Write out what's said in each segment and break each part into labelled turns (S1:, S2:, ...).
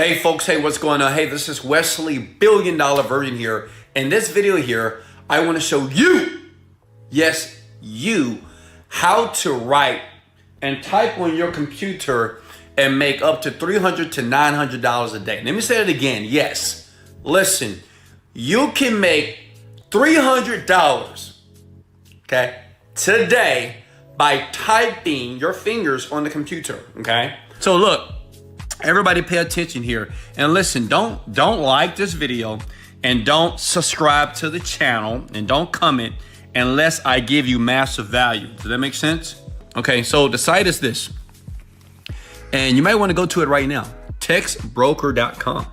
S1: Hey folks, hey, what's going on? Hey, this is Wesley Billion Dollar Virgin here. In this video here, I want to show you, yes, you, how to write and type on your computer and make up to $300 to $900 a day. Let me say it again. Yes, listen, you can make $300, okay, today by typing your fingers on the computer, okay? So look, everybody pay attention here and listen, don't like this video and don't subscribe to the channel and don't comment unless I give you massive value. Does that make sense? Okay, so the site is this. And you might want to go to it right now. Textbroker.com.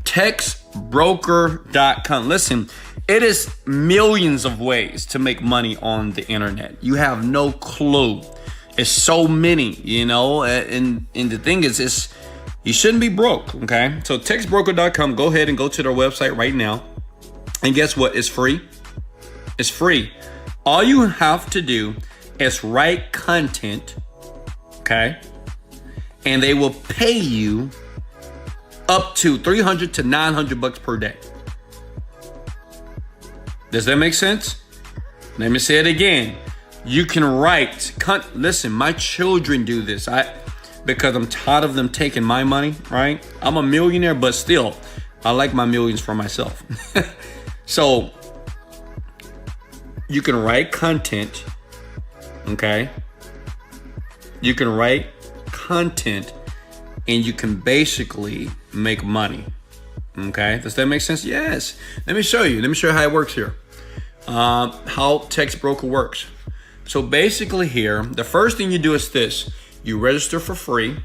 S1: Textbroker.com. Listen, it is millions of ways to make money on the internet. You have no clue. It's so many, you know, and the thing is you shouldn't be broke, okay? So textbroker.com, go ahead and go to their website right now. And guess what? It's free. It's free. All you have to do is write content, okay? And they will pay you up to $300 to $900 per day. Does that make sense? Let me say it again. You can write, listen, my children do this. Because I'm tired of them taking my money, right? I'm a millionaire, but still, I like my millions for myself. So you can write content, okay? You can write content and you can basically make money, okay? Does that make sense? Yes. Let me show you. Let me show you how it works here. How Text Broker works. So basically here, the first thing you do is this. You register for free.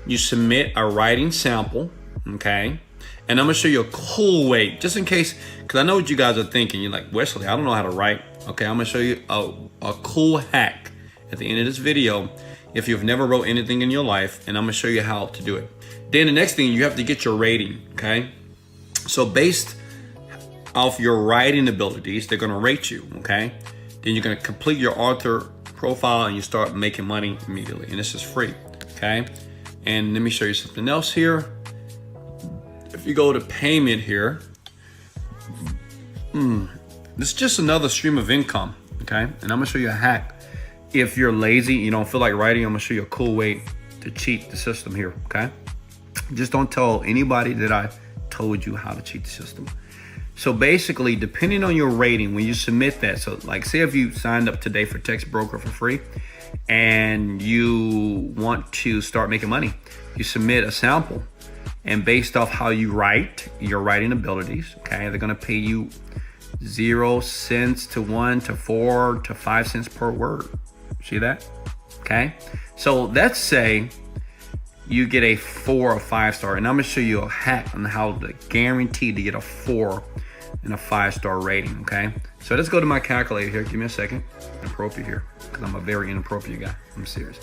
S1: You submit a writing sample, okay? And I'm gonna show you a cool way, just in case, because I know what you guys are thinking. You're like, Wesley, I don't know how to write. Okay, I'm gonna show you a cool hack at the end of this video if you've never wrote anything in your life, and I'm gonna show you how to do it. Then the next thing, you have to get your rating, okay? So based off your writing abilities, they're gonna rate you, okay? Then you're gonna complete your author profile and you start making money immediately. And this is free, okay? And let me show you something else here. If you go to payment here, this is just another stream of income, okay? And I'm gonna show you a hack. If you're lazy, you don't feel like writing, I'm gonna show you a cool way to cheat the system here, okay? Just don't tell anybody that I told you how to cheat the system. So basically, depending on your rating, when you submit that, so like say if you signed up today for Text Broker for free and you want to start making money, you submit a sample, and based off how you write, your writing abilities, okay, they're gonna pay you 0 cents to 1 to 4 to 5 cents per word. See that? Okay. So let's say you get a 4 or 5 star, and I'm gonna show you a hack on how to guarantee to get a 4 and a 5-star rating, okay? So let's go to my calculator here. Give me a second. Inappropriate here, because I'm a very inappropriate guy. I'm serious.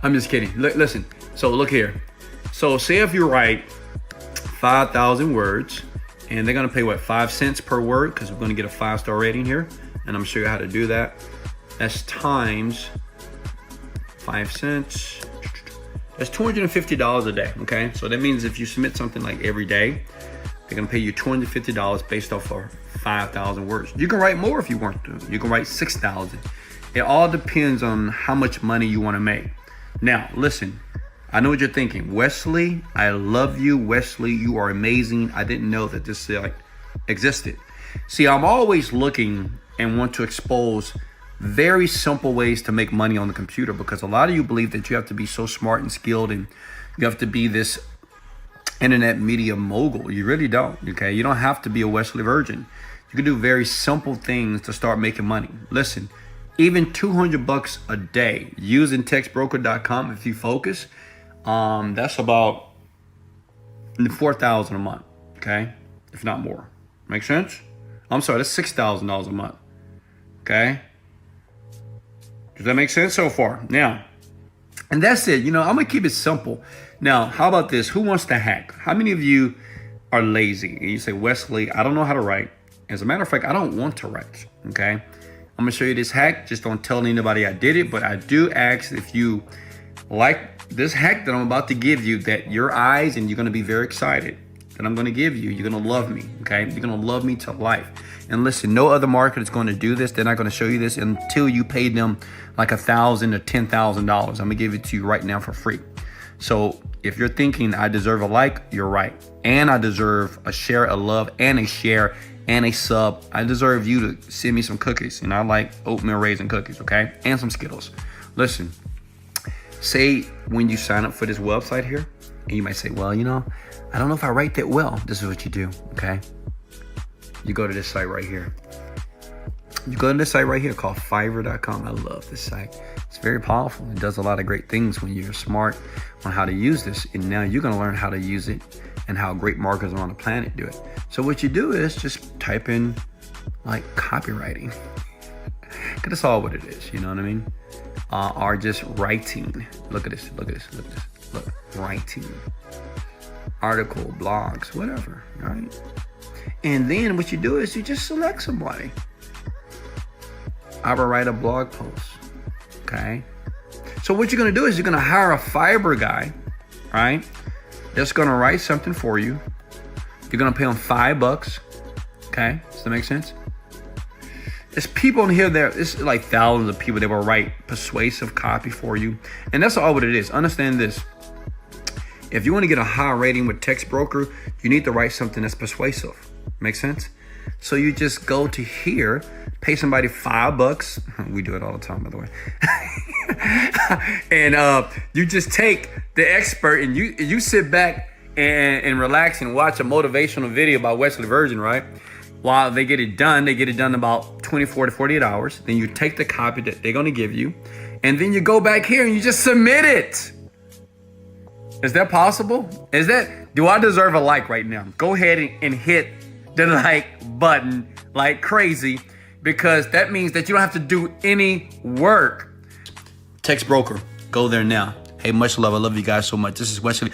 S1: I'm just kidding. Listen, so look here. So say if you write 5,000 words, and they're gonna pay what, 5 cents per word, because we're gonna get a 5-star rating here, and I'm gonna show you how to do that. That's times 5 cents. That's $250 a day, okay? So that means if you submit something like every day, they're gonna pay you $250 based off of 5,000 words. You can write more if you want to. You can write 6,000. It all depends on how much money you wanna make. Now, listen, I know what you're thinking. Wesley, I love you. Wesley, you are amazing. I didn't know that this existed. See, I'm always looking and want to expose very simple ways to make money on the computer, because a lot of you believe that you have to be so smart and skilled and you have to be this internet media mogul. You really don't, okay? You don't have to be a Wesley Virgin. You can do very simple things to start making money. Listen, even $200 a day using textbroker.com, if you focus, that's about $4,000 a month, okay? If not more. Make sense? I'm sorry, that's $6,000 a month, okay? Does that make sense so far? Now, and that's it. You know, I'm gonna keep it simple. Now, how about this? Who wants to hack? How many of you are lazy? And you say, Wesley, I don't know how to write. As a matter of fact, I don't want to write, okay? I'm gonna show you this hack. Just don't tell anybody I did it, but I do ask if you like this hack that I'm about to give you, that your eyes, and you're going to be very excited that I'm going to give you, you're going to love me, okay? You're going to love me to life. And listen, no other marketer is going to do this. They're not going to show you this until you pay them like $1,000 or $10,000. I'm going to give it to you right now for free. So if you're thinking I deserve a like, you're right. And I deserve a share, a love, and a share, and a sub. I deserve you to send me some cookies. And I like oatmeal raisin cookies, okay? And some Skittles. Listen, say when you sign up for this website here, and you might say, well, you know, I don't know if I write that well. This is what you do, okay? You go to this site right here. You go to this site right here called Fiverr.com. I love this site. It's very powerful. It does a lot of great things when you're smart on how to use this. And now you're going to learn how to use it and how great marketers on the planet do it. So what you do is just type in like copywriting. Because that's all what it is. You know what I mean? Or just writing. Look at this. Look at this. Look at this. Look, writing. Article, blogs, whatever. Right? And then what you do is you just select somebody. I will write a blog post. Okay. So what you're going to do is you're going to hire a Fiverr guy, right? That's going to write something for you. You're going to pay him $5. Okay. Does that make sense? There's people in here there. It's like thousands of people that will write persuasive copy for you. And that's all what it is. Understand this. If you want to get a high rating with Text Broker, you need to write something that's persuasive. Make sense? So you just go to here, pay somebody $5. We do it all the time, by the way. And you just take the expert and you sit back and relax and watch a motivational video by Wesley Virgin, right? While they get it done in about 24 to 48 hours. Then you take the copy that they're going to give you, and then you go back here and you just submit it. Is that possible? Do I deserve a like right now? Go ahead and hit the like button like crazy, because that means that you don't have to do any work. Text Broker, go there now. Hey, much love. I love you guys so much. This is Wesley